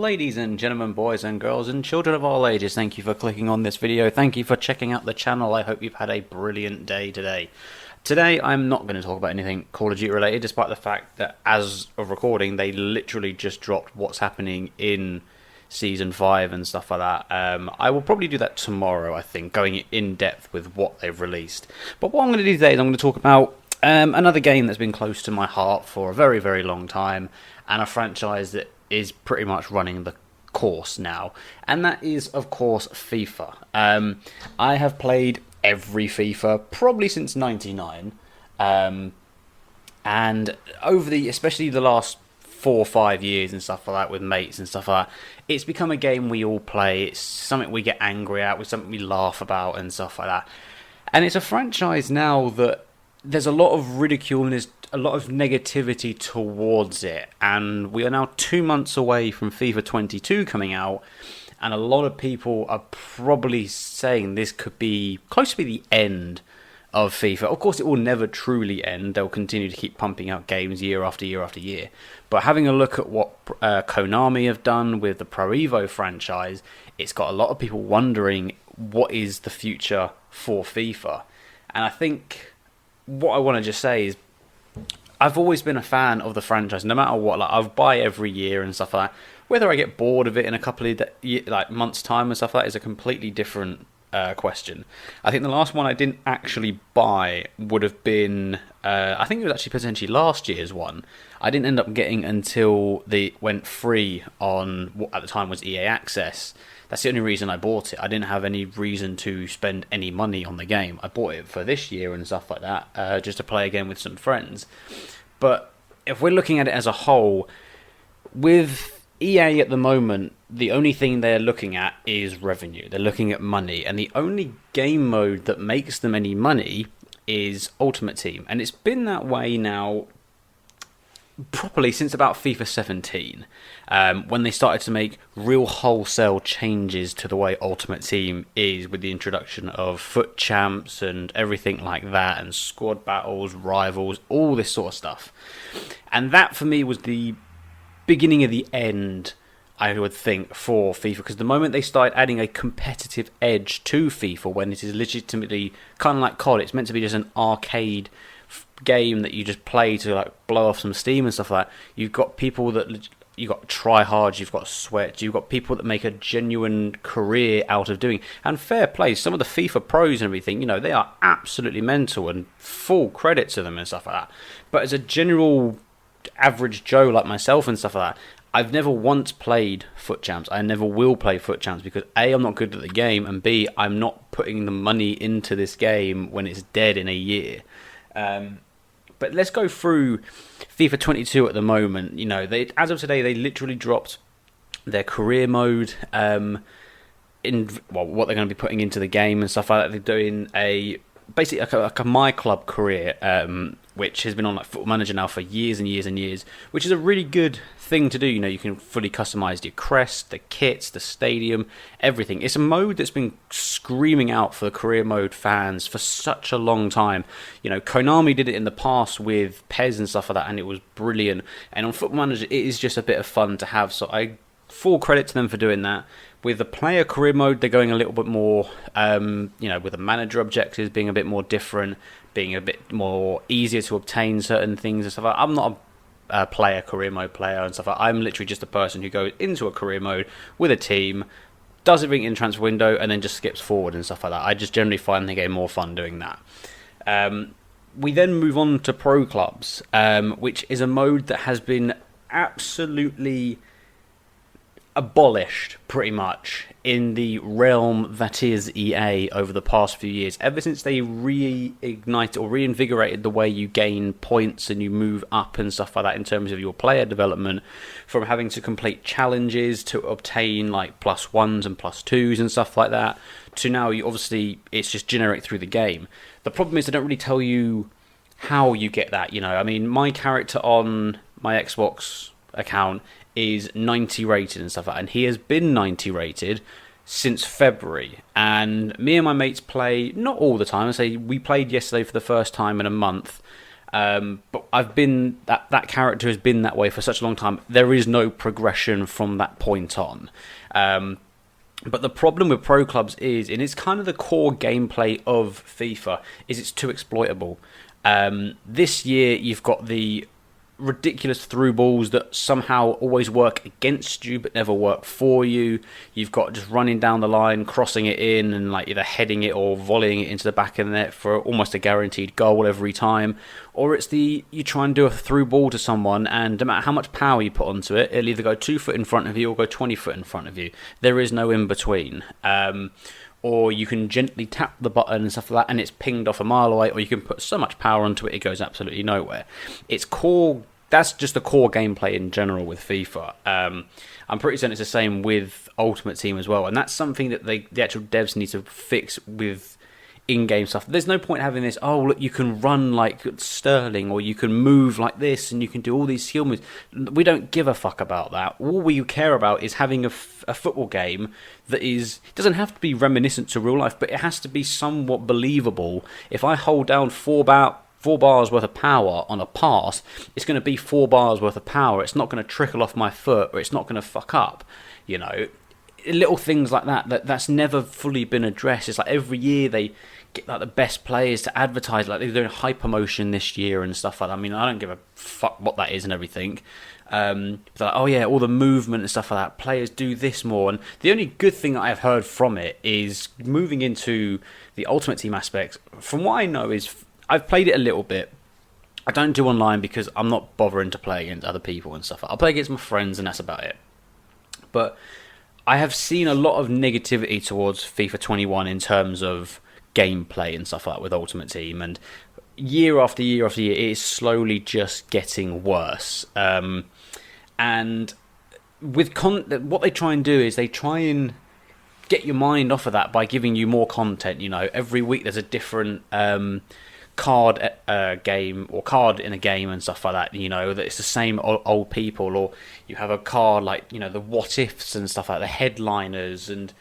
Ladies and gentlemen, boys and girls, and children of all ages, thank you for clicking on this video. Thank you for checking out the channel. I hope you've had a brilliant day today. Today, I'm not going to talk about anything Call of Duty related, despite the fact that, as of recording, they literally just dropped what's happening in Season 5 and stuff like that. I will probably do that tomorrow, I think, going in depth with what they've released. But what I'm going to do today is I'm going to talk about another game that's been close to my heart for a very, very long time, and a franchise that is pretty much running the course now, and that is, of course, FIFA. I have played every FIFA probably since '99, and especially the last 4 or 5 years and stuff like that with mates and stuff like that, it's become a game we all play. It's something we get angry at, it's something we laugh about and stuff like that, and it's a franchise now that there's a lot of ridicule and there's a lot of negativity towards it, and we are now 2 months away from FIFA 22 coming out, and a lot of people are probably saying this could be close to be the end of FIFA. Of course, it will never truly end. They'll continue to keep pumping out games year after year after year. But having a look at what Konami have done with the Pro Evo franchise, it's got a lot of people wondering what is the future for FIFA. And I think what I want to just say is, I've always been a fan of the franchise, no matter what. Like, I'll buy every year and stuff like that. Whether I get bored of it in a couple of months' time and stuff like that is a completely different question. I think the last one I didn't actually buy would have been, I think it was actually potentially last year's one. I didn't end up getting until they went free on what at the time was EA Access. That's the only reason I bought it. I didn't have any reason to spend any money on the game. I bought it for this year and stuff like that, just to play again with some friends. But if we're looking at it as a whole, with EA at the moment, the only thing they're looking at is revenue. They're looking at money. And the only game mode that makes them any money is Ultimate Team. And it's been that way now properly since about FIFA 17, when they started to make real wholesale changes to the way Ultimate Team is, with the introduction of FUT champs and everything like that, and squad battles, rivals, all this sort of stuff. And that for me was the beginning of the end, I would think, for FIFA, because the moment they started adding a competitive edge to FIFA, when it is legitimately kind of like COD, it's meant to be just an arcade game that you just play to like blow off some steam and stuff like that. You've got people that you've got tryhards, you've got sweat, you've got people that make a genuine career out of doing. And fair play, some of the FIFA pros and everything, they are absolutely mental, and full credit to them and stuff like that. But as a general average Joe like myself and stuff like that, I've never once played FUT champs. I never will play FUT champs because A, I'm not good at the game, and B, I'm not putting the money into this game when it's dead in a year. But let's go through FIFA 22 at the moment. As of today, they literally dropped their career mode, what they're going to be putting into the game and stuff like that. They're doing basically like a My Club career, which has been on like Football Manager now for years and years and years, which is a really good thing to do. You can fully customize your crest, the kits, the stadium, everything. It's a mode that's been screaming out for the career mode fans for such a long time. Konami did it in the past with PES and stuff like that, and it was brilliant. And on Football Manager, it is just a bit of fun to have. So I full credit to them for doing that. With the player career mode, they're going a little bit more, with the manager objectives being a bit more different, being a bit more easier to obtain certain things and stuff like that. I'm not a career mode player and stuff like that. I'm literally just a person who goes into a career mode with a team, does everything in transfer window, and then just skips forward and stuff like that. I just generally find the game more fun doing that. We then move on to Pro Clubs, which is a mode that has been absolutely abolished pretty much in the realm that is EA over the past few years, ever since they reinvigorated the way you gain points and you move up and stuff like that in terms of your player development, from having to complete challenges to obtain like +1s and +2s and stuff like that, to now it's just generic through the game. The problem is they don't really tell you how you get that. My character on my Xbox account is 90 rated and stuff like that, and he has been 90 rated since February, and me and my mates play not all the time. I say we played yesterday for the first time in a month, But I've been that character has been that way for such a long time. There is no progression from that point on. But the problem with pro clubs is, and it's kind of the core gameplay of FIFA, is it's too exploitable. This year you've got the ridiculous through balls that somehow always work against you but never work for you. You've got just running down the line, crossing it in, and like either heading it or volleying it into the back of the net for almost a guaranteed goal every time. Or it's you try and do a through ball to someone, and no matter how much power you put onto it, it'll either go 2 foot in front of you or go 20 foot in front of you. There is no in between. Or you can gently tap the button and stuff like that, and it's pinged off a mile away, or you can put so much power onto it, it goes absolutely nowhere. That's just the core gameplay in general with FIFA. I'm pretty certain it's the same with Ultimate Team as well, and that's something that the actual devs need to fix with in-game stuff. There's no point having this, oh, look, you can run like Sterling, or you can move like this, and you can do all these skill moves. We don't give a fuck about that. All we care about is having a football game that doesn't have to be reminiscent to real life, but it has to be somewhat believable. If I hold down 4 bars worth of power on a pass, it's going to be 4 bars worth of power. It's not going to trickle off my foot, or it's not going to fuck up, you know. Little things like that's never fully been addressed. It's like every year they get like the best players to advertise, like they're doing hypermotion this year and stuff like that. I mean, I don't give a fuck what that is and everything. Like, oh yeah, all the movement and stuff like that. Players do this more, and the only good thing that I've heard from it is moving into the Ultimate Team aspects. From what I know is, I've played it a little bit. I don't do online because I'm not bothering to play against other people and stuff. I'll play against my friends and that's about it. But I have seen a lot of negativity towards FIFA 21 in terms of gameplay and stuff like that with Ultimate Team, and year after year after year, it is slowly just getting worse. And with what they try and do is they try and get your mind off of that by giving you more content. You know, every week there's a different card game or card in a game and stuff like that. You know, that it's the same old people, or you have a card like, you know, the what ifs and stuff like that, the headliners and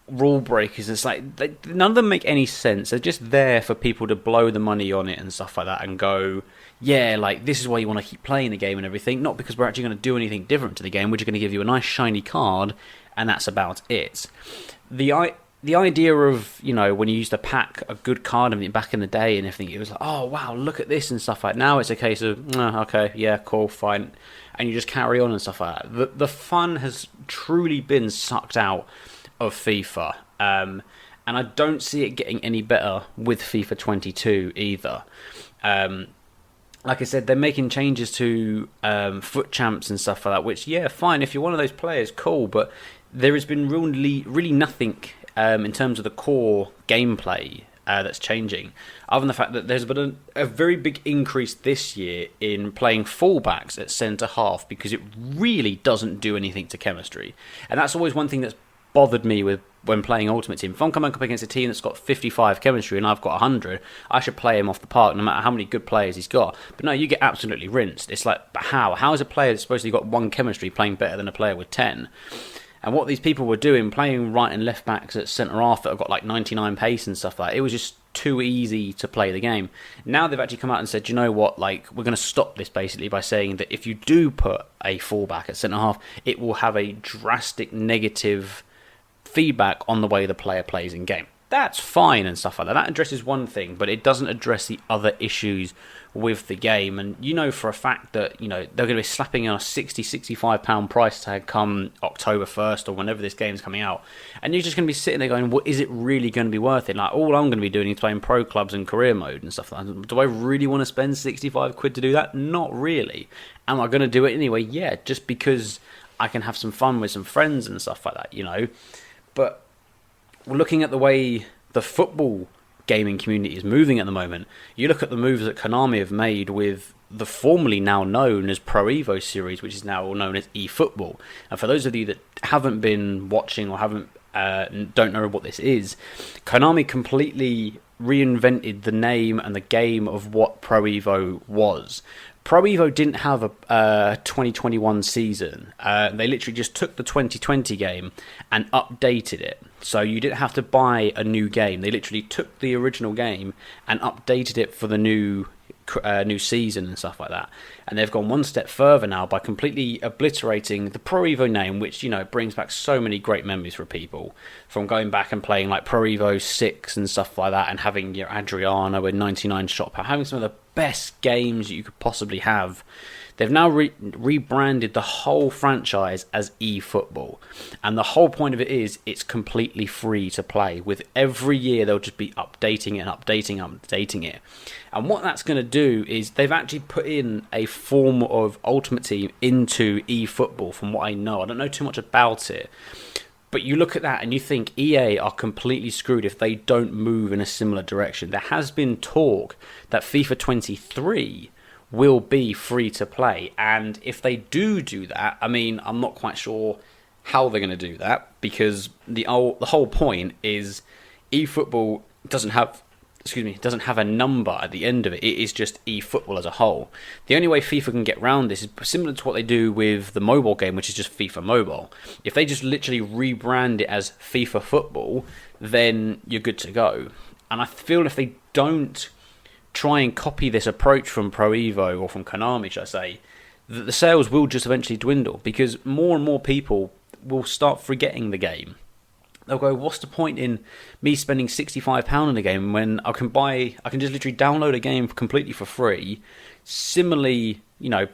rule breakers. It's like none of them make any sense. They're just there for people to blow the money on it and stuff like that, and go, yeah, like this is why you want to keep playing the game and everything. Not because we're actually going to do anything different to the game. We're just going to give you a nice shiny card, and that's about it. The idea of, you know, when you used to pack a good card and back in the day and everything, it was like, oh wow, look at this and stuff like that. Now it's a case of, okay, yeah, cool, fine, and you just carry on and stuff like that. The fun has truly been sucked out of FIFA, and I don't see it getting any better with FIFA 22 either. Like I said, they're making changes to foot champs and stuff like that, which, yeah, fine, if you're one of those players, cool, but there has been really nothing in terms of the core gameplay that's changing, other than the fact that there's been a very big increase this year in playing fullbacks at centre half, because it really doesn't do anything to chemistry. And that's always one thing that's bothered me with when playing Ultimate Team. If I'm coming up against a team that's got 55 chemistry and I've got 100, I should play him off the park no matter how many good players he's got. But no, you get absolutely rinsed. It's like, but how? How is a player that's supposedly got 1 chemistry playing better than a player with 10? And what these people were doing, playing right and left backs at centre half that have got like 99 pace and stuff like that, it was just too easy to play the game. Now they've actually come out and said, you know what, like, we're going to stop this basically by saying that if you do put a fullback at centre half, it will have a drastic negative feedback on the way the player plays in game. That's fine and stuff like that. That addresses one thing, but it doesn't address the other issues with the game. And you know for a fact that, you know, they're going to be slapping on a £60-65 price tag come October 1st or whenever this game's coming out, and you're just going to be sitting there going, well, is it really going to be worth it? Like, all I'm going to be doing is playing pro clubs and career mode and stuff like that. Do I really want to spend 65 quid to do that? Not really. Am I going to do it anyway? Yeah, just because I can have some fun with some friends and stuff like that, you know. But looking at the way the football gaming community is moving at the moment, you look at the moves that Konami have made with the formerly now known as Pro Evo series, which is now known as eFootball. And for those of you that haven't been watching or don't know what this is, Konami completely reinvented the name and the game of what Pro Evo was. Pro Evo didn't have a 2021 season. They literally just took the 2020 game and updated it. So you didn't have to buy a new game. They literally took the original game and updated it for the new new season and stuff like that. And they've gone one step further now by completely obliterating the Pro Evo name, which, you know, brings back so many great memories for people from going back and playing like Pro Evo 6 and stuff like that, and having your Adriano and 99 shot power, having some of the best games you could possibly have. They've now rebranded the whole franchise as eFootball. And the whole point of it is it's completely free to play. With every year, they'll just be updating it and updating it. And what that's going to do is they've actually put in a form of Ultimate Team into eFootball, from what I know. I don't know too much about it. But you look at that and you think EA are completely screwed if they don't move in a similar direction. There has been talk that FIFA 23 will be free to play, and if they do that, I mean, I'm not quite sure how they're going to do that, because the whole point is eFootball doesn't have a number at the end of it. It is just eFootball as a whole. The only way FIFA can get around this is similar to what they do with the mobile game, which is just FIFA Mobile. If they just literally rebrand it as FIFA Football, then you're good to go. And I feel if they don't try and copy this approach from Pro Evo, or from Konami, should I say, that the sales will just eventually dwindle, because more and more people will start forgetting the game. They'll go, what's the point in me spending £65 on a game when I can just literally download a game completely for free? Similarly, you know,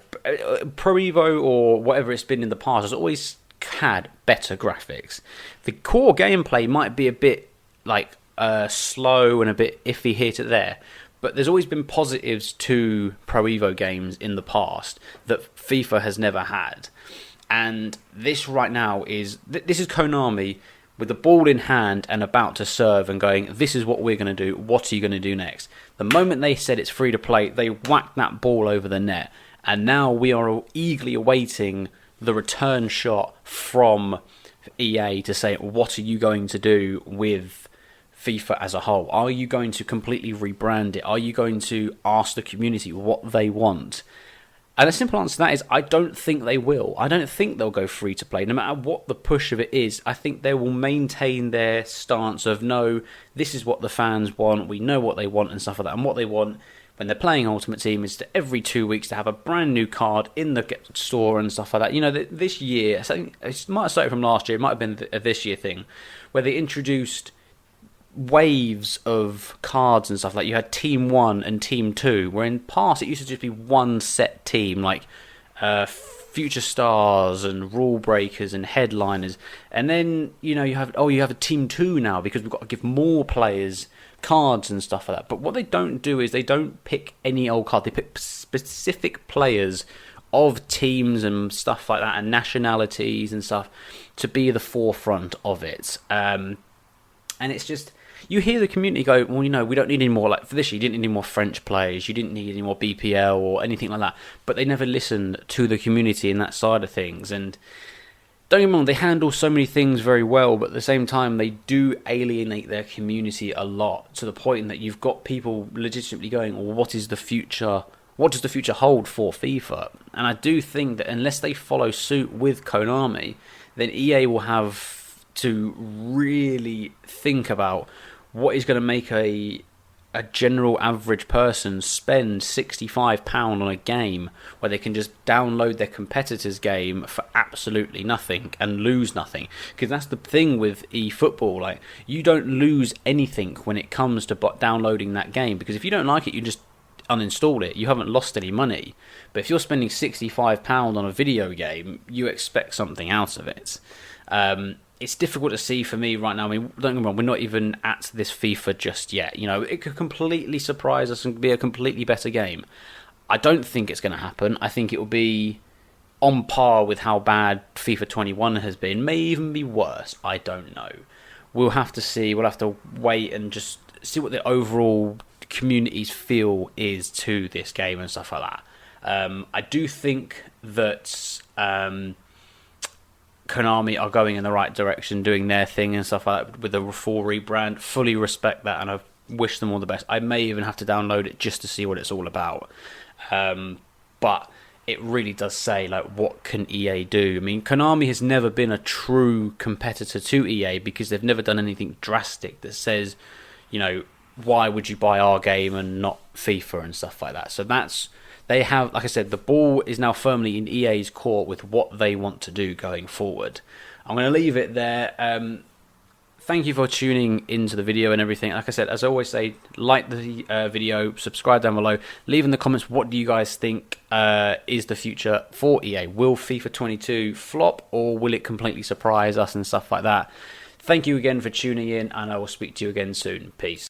Pro Evo or whatever it's been in the past has always had better graphics. The core gameplay might be a bit like slow and a bit iffy here to there, but there's always been positives to Pro Evo games in the past that FIFA has never had. And this right now is Konami with the ball in hand and about to serve and going, this is what we're going to do. What are you going to do next? The moment they said it's free to play, they whacked that ball over the net. And now we are eagerly awaiting the return shot from EA to say, what are you going to do with FIFA as a whole? Are you going to completely rebrand it? Are you going to ask the community what they want? And the simple answer to that is, I don't think they will. I don't think they'll go free to play. No matter what the push of it is, I think they will maintain their stance of, no, this is what the fans want, we know what they want and stuff like that. And what they want when they're playing Ultimate Team is to every 2 weeks to have a brand new card in the store and stuff like that. You know, this year, I think it might have started from last year, it might have been a this year thing, where they introduced waves of cards and stuff. Like you had Team 1 and Team 2, where in the past it used to just be one set team, like future stars and rule breakers and headliners. And then, you know, you have a Team 2 now, because we've got to give more players cards and stuff like that. But what they don't do is they don't pick any old card. They pick specific players of teams and stuff like that, and nationalities and stuff, to be the forefront of it. And it's just, you hear the community go, well, you know, we don't need any more, like for this year, you didn't need any more French players, you didn't need any more BPL or anything like that. But they never listened to the community in that side of things. And don't get me wrong, they handle so many things very well, but at the same time, they do alienate their community a lot, to the point that you've got people legitimately going, well, what is the future? What does the future hold for FIFA? And I do think that unless they follow suit with Konami, then EA will have to really think about what is going to make a general average person spend £65 on a game where they can just download their competitor's game for absolutely nothing and lose nothing. Because that's the thing with eFootball, like, you don't lose anything when it comes to downloading that game, because if you don't like it, you just uninstall it. You haven't lost any money. But if you're spending £65 on a video game, you expect something out of it. It's difficult to see for me right now. I mean, don't get me wrong, we're not even at this FIFA just yet. You know, it could completely surprise us and be a completely better game. I don't think it's going to happen. I think it will be on par with how bad FIFA 21 has been. May even be worse. I don't know. We'll have to see. We'll have to wait and just see what the overall community's feel is to this game and stuff like that. I do think that Konami are going in the right direction, doing their thing and stuff like that with the full rebrand. Fully respect that, and I wish them all the best. I may even have to download it just to see what it's all about. But it really does say, like, what can EA do? I mean, Konami has never been a true competitor to EA, because they've never done anything drastic that says, you know, why would you buy our game and not FIFA and stuff like that? So they have, like I said, the ball is now firmly in EA's court with what they want to do going forward. I'm going to leave it there. Thank you for tuning into the video and everything. Like I said, as I always say, like the video, subscribe down below, leave in the comments what do you guys think is the future for EA. Will FIFA 22 flop, or will it completely surprise us and stuff like that? Thank you again for tuning in, and I will speak to you again soon. Peace.